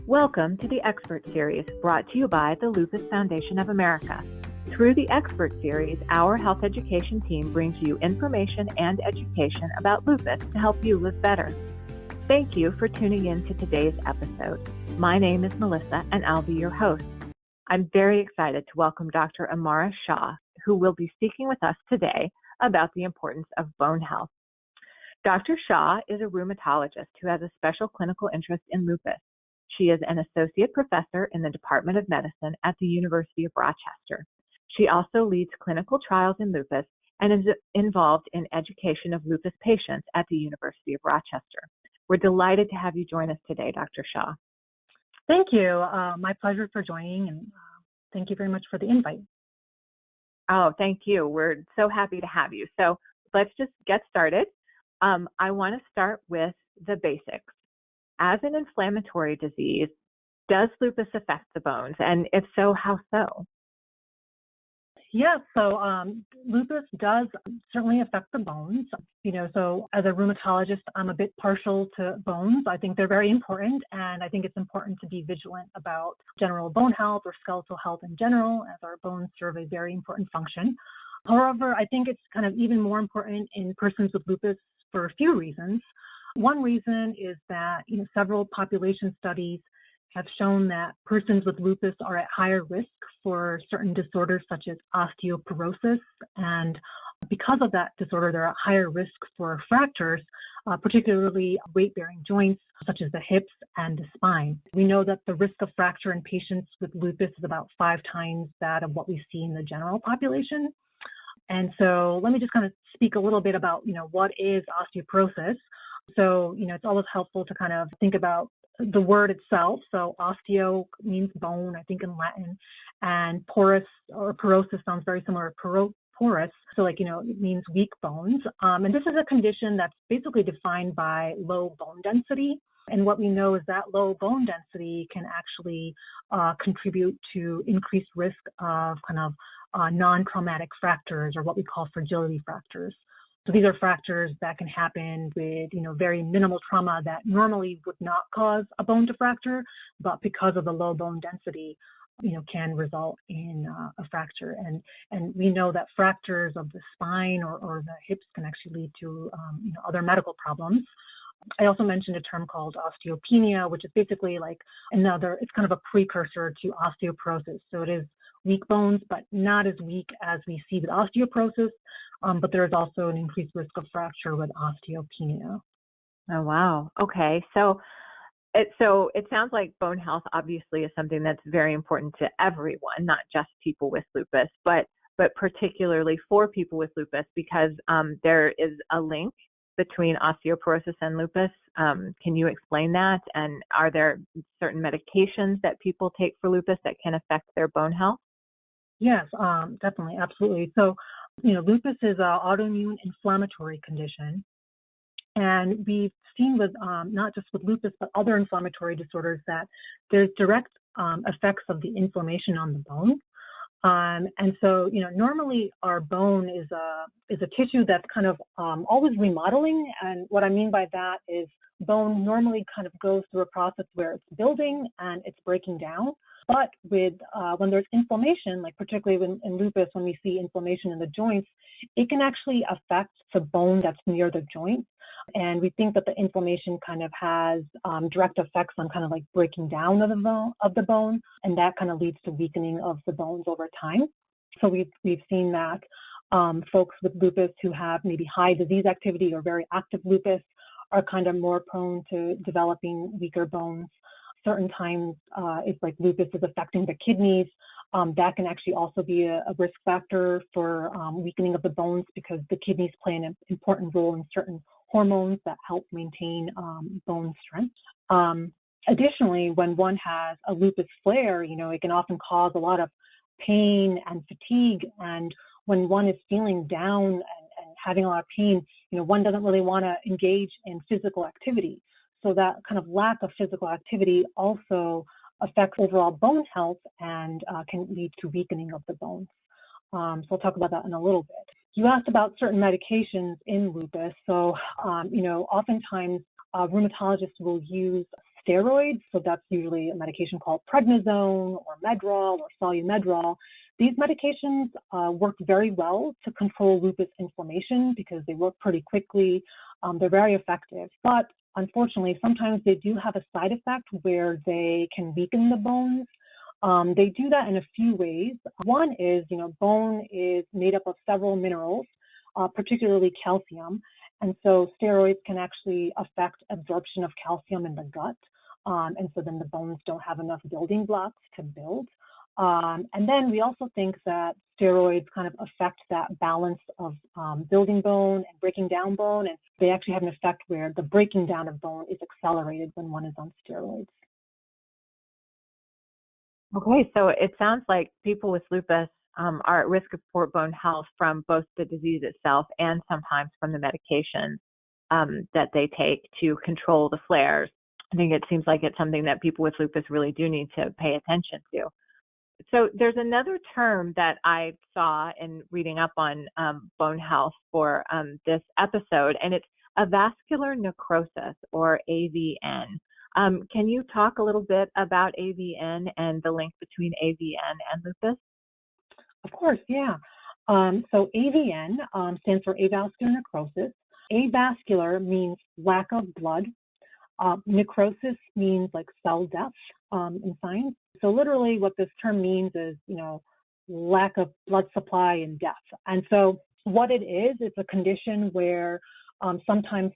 Welcome to the Expert Series, brought to you by the Lupus Foundation of America. Through the Expert Series, our health education team brings you information and education about lupus to help you live better. Thank you for tuning in to today's episode. My name is Melissa, and I'll be your host. I'm very excited to welcome Dr. Ummara Shah, who will be speaking with us today about the importance of bone health. Dr. Shah is a rheumatologist who has a special clinical interest in lupus. She is an associate professor in the Department of Medicine at the University of Rochester. She also leads clinical trials in lupus and is involved in education of lupus patients at the University of Rochester. We're delighted to have you join us today, Dr. Shah. Thank you. My pleasure for joining, and thank you very much for the invite. Oh, thank you. We're so happy to have you. So let's just get started. I want to start with the basics. As an inflammatory disease, does lupus affect the bones? And if so, how so? Yeah, so lupus does certainly affect the bones. So as a rheumatologist, I'm a bit partial to bones. I think they're very important, and I think it's important to be vigilant about general bone health or skeletal health in general, as our bones serve a very important function. However, I think it's kind of even more important in persons with lupus for a few reasons. One reason is that several population studies have shown that persons with lupus are at higher risk for certain disorders such as osteoporosis, and because of that disorder, they're at higher risk for fractures, particularly weight-bearing joints such as the hips and the spine. We know that the risk of fracture in patients with lupus is about 5 times that of what we see in the general population. And so let me just kind of speak a little bit about, what is osteoporosis. So, it's always helpful to kind of think about the word itself. So osteo means bone, I think, in Latin, and porous or porosis sounds very similar to porous. So it means weak bones. And this is a condition that's basically defined by low bone density. And what we know is that low bone density can actually contribute to increased risk of non-traumatic fractures, or what we call fragility fractures. So these are fractures that can happen with, very minimal trauma that normally would not cause a bone to fracture, but because of the low bone density, can result in a fracture. And we know that fractures of the spine or the hips can actually lead to, other medical problems. I also mentioned a term called osteopenia, which is basically it's kind of a precursor to osteoporosis. So it is weak bones, but not as weak as we see with osteoporosis. But there is also an increased risk of fracture with osteopenia. Oh, wow. Okay. So it sounds like bone health obviously is something that's very important to everyone, not just people with lupus, but particularly for people with lupus, because there is a link between osteoporosis and lupus. Can you explain that? And are there certain medications that people take for lupus that can affect their bone health? Yes, definitely. Absolutely. So, lupus is an autoimmune inflammatory condition. And we've seen with not just with lupus, but other inflammatory disorders that there's direct effects of the inflammation on the bone. And so, normally our bone is a tissue that's kind of always remodeling. And what I mean by that is bone normally kind of goes through a process where it's building and it's breaking down. But with when there's inflammation, like particularly in lupus, when we see inflammation in the joints, it can actually affect the bone that's near the joint. And we think that the inflammation kind of has direct effects on kind of like breaking down of the bone, and that kind of leads to weakening of the bones over time. So we've seen that folks with lupus who have maybe high disease activity or very active lupus are kind of more prone to developing weaker bones. Certain times, if like lupus is affecting the kidneys, that can actually also be a risk factor for weakening of the bones, because the kidneys play an important role in certain hormones that help maintain bone strength. Additionally, when one has a lupus flare, it can often cause a lot of pain and fatigue. And when one is feeling down and having a lot of pain, one doesn't really want to engage in physical activity. So that kind of lack of physical activity also affects overall bone health and can lead to weakening of the bones. So I'll talk about that in a little bit. You asked about certain medications in lupus. So, oftentimes rheumatologists will use steroids, so that's usually a medication called prednisone or Medrol or Solumedrol. These medications work very well to control lupus inflammation because they work pretty quickly. They're very effective, but unfortunately, sometimes they do have a side effect where they can weaken the bones. They do that in a few ways. One is, bone is made up of several minerals, particularly calcium. And so steroids can actually affect absorption of calcium in the gut. And so then the bones don't have enough building blocks to build. And then we also think that steroids kind of affect that balance of building bone and breaking down bone. And they actually have an effect where the breaking down of bone is accelerated when one is on steroids. Okay, so it sounds like people with lupus are at risk of poor bone health from both the disease itself and sometimes from the medications that they take to control the flares. I think it seems like it's something that people with lupus really do need to pay attention to. So there's another term that I saw in reading up on bone health for this episode, and it's avascular necrosis, or AVN. Can you talk a little bit about AVN and the link between AVN and lupus? Of course, yeah. So AVN stands for avascular necrosis. Avascular means lack of blood. Necrosis means like cell death in science. So literally what this term means is, lack of blood supply and death. And so what it is, it's a condition where sometimes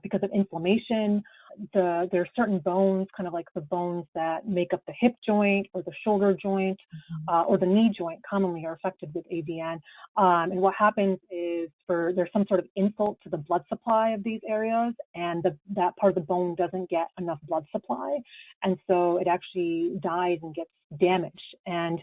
because of inflammation, there are certain bones, kind of like the bones that make up the hip joint or the shoulder joint or the knee joint commonly are affected with AVN. And what happens is there's some sort of insult to the blood supply of these areas, and that part of the bone doesn't get enough blood supply. And so it actually dies and gets damaged. And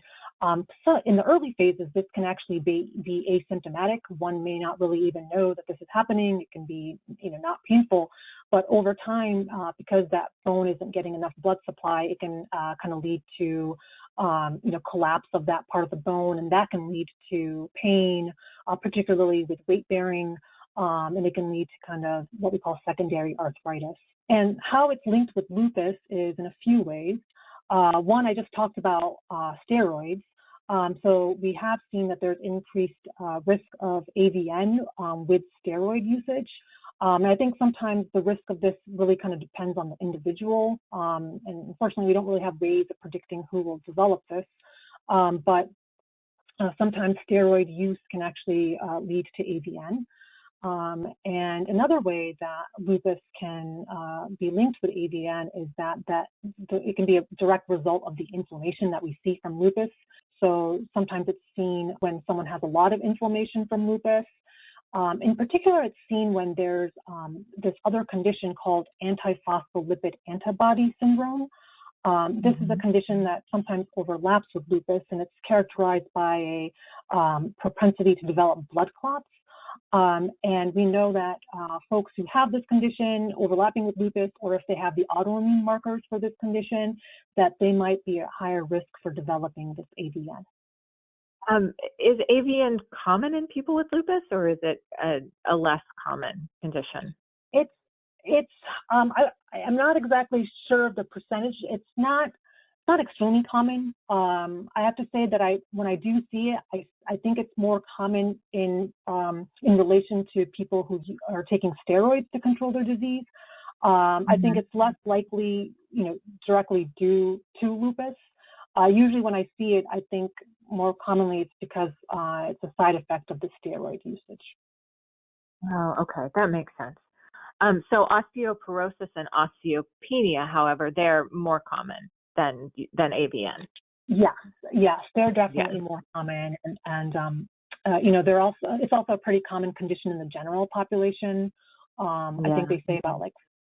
so in the early phases, this can actually be asymptomatic. One may not really even know that this is happening. It can be, not painful, but over time, because that bone isn't getting enough blood supply, it can kind of lead to, collapse of that part of the bone, and that can lead to pain, particularly with weight bearing, and it can lead to kind of what we call secondary arthritis. And how it's linked with lupus is in a few ways. One, I just talked about steroids. So we have seen that there's increased risk of AVN with steroid usage. And I think sometimes the risk of this really kind of depends on the individual. And unfortunately, we don't really have ways of predicting who will develop this. But sometimes steroid use can actually lead to AVN. And another way that lupus can be linked with AVN is that it can be a direct result of the inflammation that we see from lupus. So sometimes it's seen when someone has a lot of inflammation from lupus. In particular, it's seen when there's this other condition called antiphospholipid antibody syndrome. This is a condition that sometimes overlaps with lupus, and it's characterized by a propensity to develop blood clots. And we know that folks who have this condition overlapping with lupus, or if they have the autoimmune markers for this condition, that they might be at higher risk for developing this AVN. Is AVN common in people with lupus, or is it a less common condition? I'm not exactly sure of the percentage. It's not extremely common. I have to say that when I do see it, I think it's more common in relation to people who are taking steroids to control their disease. I think it's less likely, directly due to lupus. Usually when I see it, I think more commonly it's because it's a side effect of the steroid usage. Oh, okay. That makes sense. So osteoporosis and osteopenia, however, they're more common than AVN. Yes, they're definitely more common, and it's also a pretty common condition in the general population. I think they say about like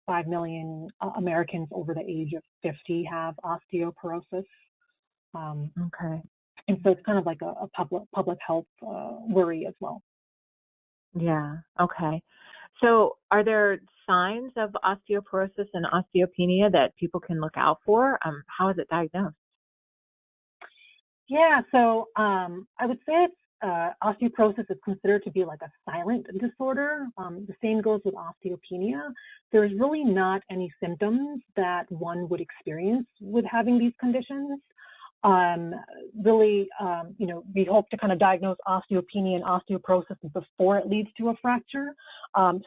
5 million Americans over the age of 50 have osteoporosis. Okay. And so it's kind of like a public health worry as well. Yeah. Okay. So are there signs of osteoporosis and osteopenia that people can look out for? How is it diagnosed? Yeah, so I would say it's osteoporosis is considered to be like a silent disorder. The same goes with osteopenia. There's really not any symptoms that one would experience with having these conditions. We hope to kind of diagnose osteopenia and osteoporosis before it leads to a fracture.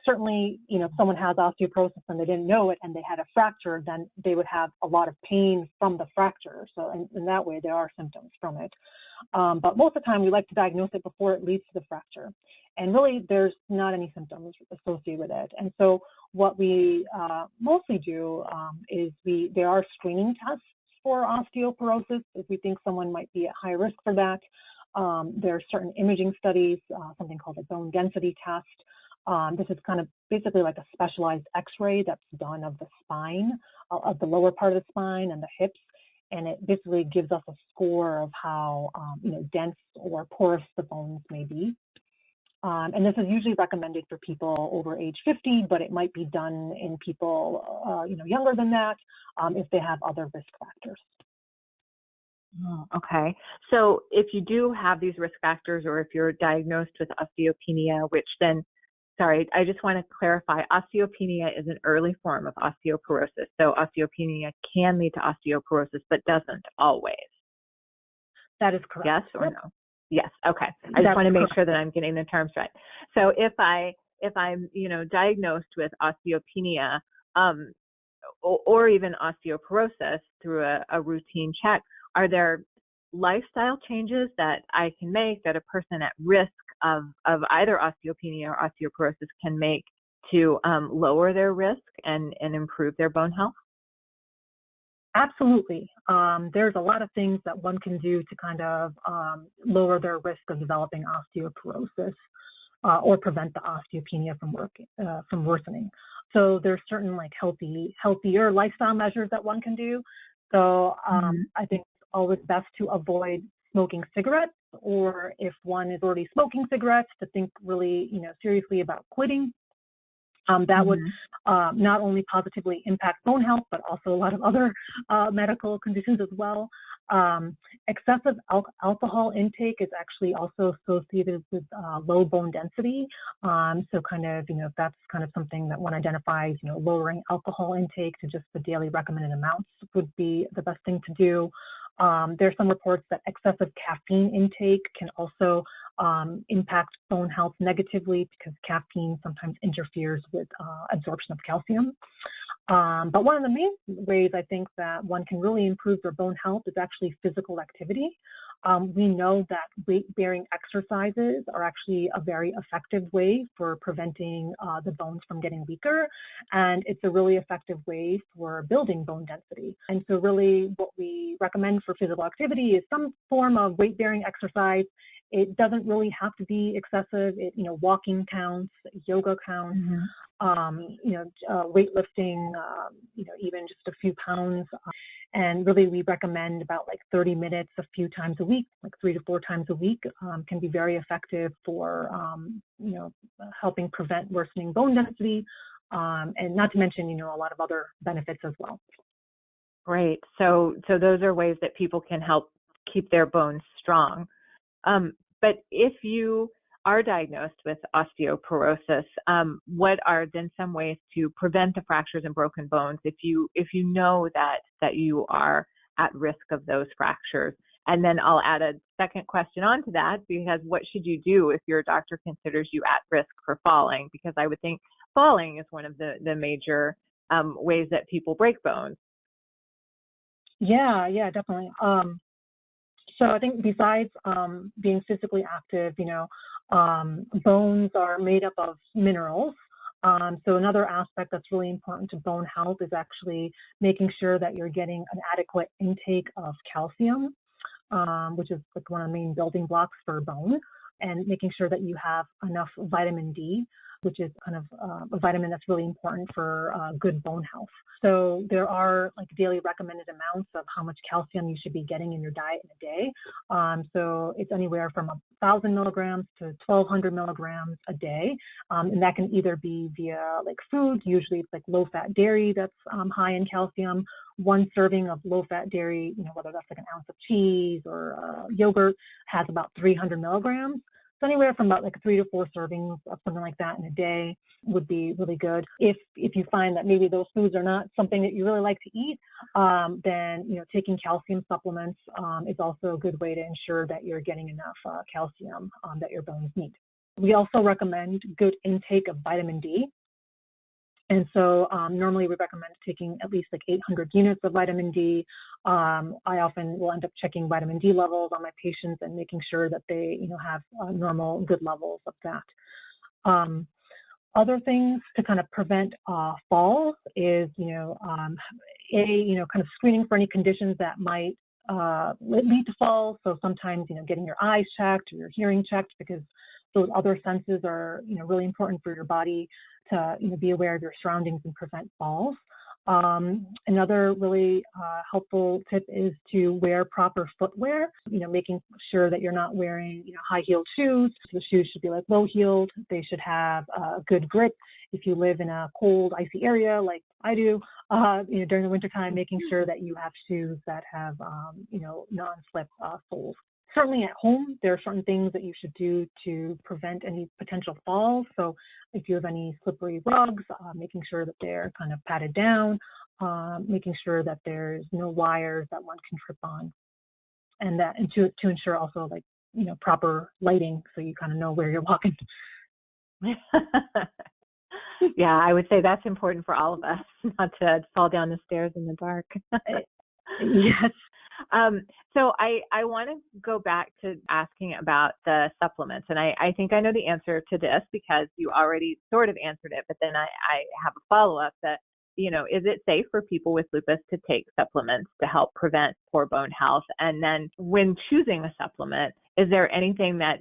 Certainly, if someone has osteoporosis and they didn't know it and they had a fracture, then they would have a lot of pain from the fracture. So in that way, there are symptoms from it. But most of the time, we like to diagnose it before it leads to the fracture. And really, there's not any symptoms associated with it. And so what we mostly do is there are screening tests for osteoporosis if we think someone might be at high risk for that. There are certain imaging studies, something called a bone density test. This is kind of basically like a specialized x-ray that's done of the spine, of the lower part of the spine and the hips. And it basically gives us a score of how dense or porous the bones may be. And this is usually recommended for people over age 50, but it might be done in people younger than that if they have other risk factors. Oh, okay. So if you do have these risk factors, or if you're diagnosed with osteopenia, which then, sorry, I just want to clarify, osteopenia is an early form of osteoporosis. So osteopenia can lead to osteoporosis, but doesn't always. That is correct. Yes or no? Yes. Okay. I just want to make sure that I'm getting the terms right. So if I'm diagnosed with osteopenia, or even osteoporosis through a routine check, are there lifestyle changes that I can make, that a person at risk of either osteopenia or osteoporosis can make to lower their risk and improve their bone health? Absolutely. There's a lot of things that one can do to kind of lower their risk of developing osteoporosis or prevent the osteopenia from worsening. So there's certain like healthier lifestyle measures that one can do. So I think it's always best to avoid smoking cigarettes, or if one is already smoking cigarettes, to think really seriously about quitting. That would not only positively impact bone health, but also a lot of other medical conditions as well. Excessive alcohol intake is actually also associated with low bone density. So kind of, if that's kind of something that one identifies, lowering alcohol intake to just the daily recommended amounts would be the best thing to do. There's some reports that excessive caffeine intake can also impact bone health negatively, because caffeine sometimes interferes with absorption of calcium. But one of the main ways I think that one can really improve their bone health is actually physical activity. We know that weight-bearing exercises are actually a very effective way for preventing the bones from getting weaker, and it's a really effective way for building bone density. And so really what we recommend for physical activity is some form of weight-bearing exercise. It doesn't really have to be excessive. Walking counts, yoga counts, weightlifting, even just a few pounds. And really, we recommend about like 30 minutes a few times a week, like 3 to 4 times a week, can be very effective for, helping prevent worsening bone density, and not to mention, a lot of other benefits as well. Great. So those are ways that people can help keep their bones strong. But if you are diagnosed with osteoporosis, what are then some ways to prevent the fractures and broken bones if you know that you are at risk of those fractures? And then I'll add a second question onto that, because what should you do if your doctor considers you at risk for falling? Because I would think falling is one of the major ways that people break bones. Yeah, definitely. So I think besides being physically active, bones are made up of minerals. So another aspect that's really important to bone health is actually making sure that you're getting an adequate intake of calcium, which is like one of the main building blocks for bone, and making sure that you have enough vitamin D. which is kind of a vitamin that's really important for good bone health. So there are like daily recommended amounts of how much calcium you should be getting in your diet in a day. So it's anywhere from 1,000 milligrams to 1,200 milligrams a day. And that can either be via like foods, usually it's like low-fat dairy that's high in calcium. One serving of low-fat dairy, whether that's like an ounce of cheese or yogurt, has about 300 milligrams. So anywhere from about like 3 to 4 servings of something like that in a day would be really good. If you find that maybe those foods are not something that you really like to eat, then taking calcium supplements is also a good way to ensure that you're getting enough calcium that your bones need. We also recommend good intake of vitamin D. And so normally we recommend taking at least like 800 units of vitamin D. I often will end up checking vitamin D levels on my patients and making sure that they, have normal, good levels of that. Other things to kind of prevent falls is, kind of screening for any conditions that might lead to falls. So sometimes, getting your eyes checked or your hearing checked, because those other senses are, really important for your body to, be aware of your surroundings and prevent falls. Another really helpful tip is to wear proper footwear, making sure that you're not wearing, high-heeled shoes. The shoes should be like low-heeled. They should have a good grip. If you live in a cold, icy area like I do, during the wintertime, making sure that you have shoes that have, non-slip soles. Certainly at home, there are certain things that you should do to prevent any potential falls. So if you have any slippery rugs, making sure that they're kind of patted down, making sure that there's no wires that one can trip on, and to ensure also like, proper lighting so you kind of know where you're walking. Yeah, I would say that's important for all of us, not to fall down the stairs in the dark. Yes. So I want to go back to asking about the supplements. And I think I know the answer to this because you already sort of answered it, but then I have a follow-up that, is it safe for people with lupus to take supplements to help prevent poor bone health? And then when choosing a supplement, is there anything that,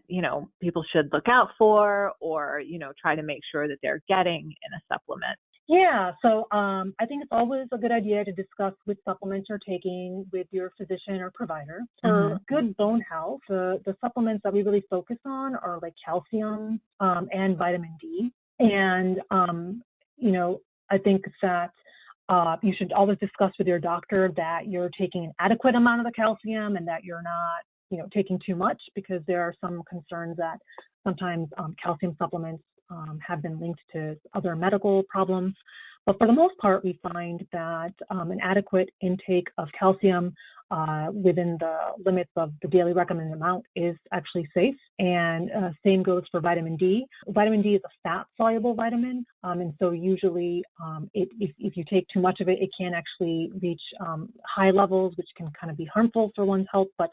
people should look out for or, try to make sure that they're getting in a supplement? Yeah, so I think it's always a good idea to discuss which supplements you're taking with your physician or provider. For good bone health, the supplements that we really focus on are like calcium and vitamin D. And, I think that you should always discuss with your doctor that you're taking an adequate amount of the calcium and that you're not, taking too much, because there are some concerns that sometimes calcium supplements have been linked to other medical problems. But for the most part, we find that an adequate intake of calcium within the limits of the daily recommended amount is actually safe. And same goes for vitamin D. Vitamin D is a fat-soluble vitamin. And so usually if you take too much of it, it can actually reach high levels, which can kind of be harmful for one's health. But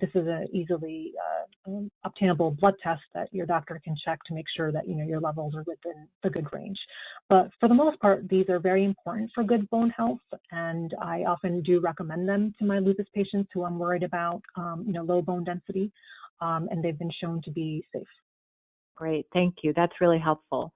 this is an easily obtainable blood test that your doctor can check to make sure that, your levels are within the good range. But for the most part, these are very important for good bone health. And I often do recommend them to my lupus patients who I'm worried about, low bone density. And they've been shown to be safe. Great. Thank you. That's really helpful.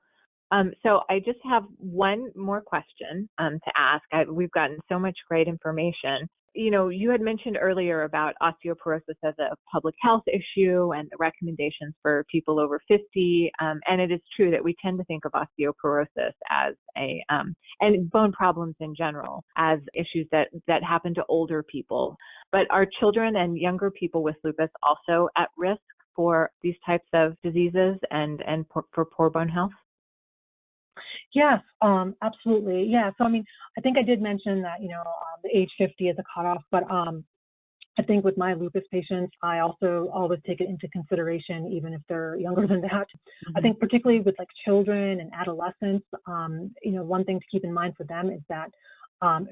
So I just have one more question to ask. We've gotten so much great information. You had mentioned earlier about osteoporosis as a public health issue and the recommendations for people over 50. And it is true that we tend to think of osteoporosis as and bone problems in general as issues that happen to older people. But are children and younger people with lupus also at risk for these types of diseases and for poor bone health? Yes, absolutely. Yeah. So, I think I did mention that, the age 50 is a cutoff, but I think with my lupus patients, I also always take it into consideration, even if they're younger than that. I think particularly with like children and adolescents, one thing to keep in mind for them is that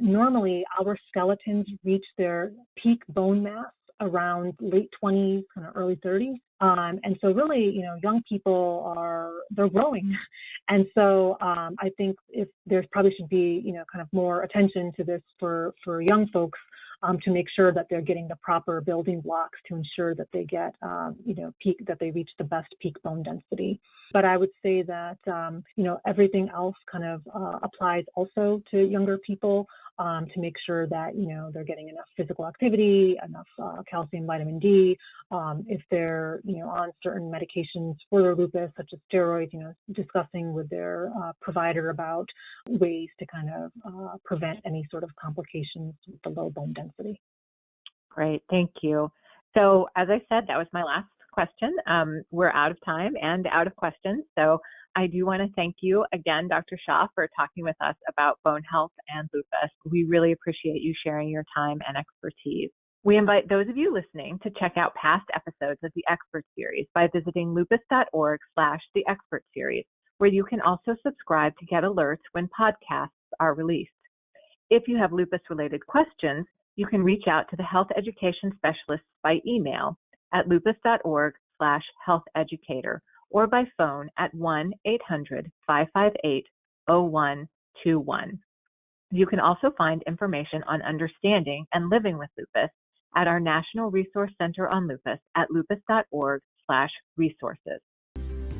normally our skeletons reach their peak bone mass around late 20s, kind of early 30s. And so really, young people they're growing. And so I think if there probably should be, kind of more attention to this for young folks to make sure that they're getting the proper building blocks to ensure that they get, that they reach the best peak bone density. But I would say that, everything else kind of applies also to younger people, to make sure that, they're getting enough physical activity, enough calcium, vitamin D. If they're, on certain medications for their lupus, such as steroids, discussing with their provider about ways to kind of prevent any sort of complications with the low bone density. Great, thank you. So as I said, that was my last question. We're out of time and out of questions. So I do want to thank you again, Dr. Shah, for talking with us about bone health and lupus. We really appreciate you sharing your time and expertise. We invite those of you listening to check out past episodes of the Expert Series by visiting lupus.org/the Expert Series, where you can also subscribe to get alerts when podcasts are released. If you have lupus-related questions, you can reach out to the health education specialists by email at lupus.org/healtheducator or by phone at 1-800-558-0121. You can also find information on understanding and living with lupus at our National Resource Center on Lupus at lupus.org/resources.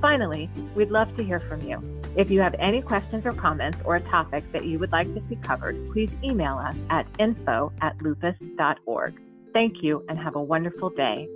Finally, we'd love to hear from you. If you have any questions or comments or a topic that you would like to see covered, please email us at info@lupus.org. Thank you and have a wonderful day.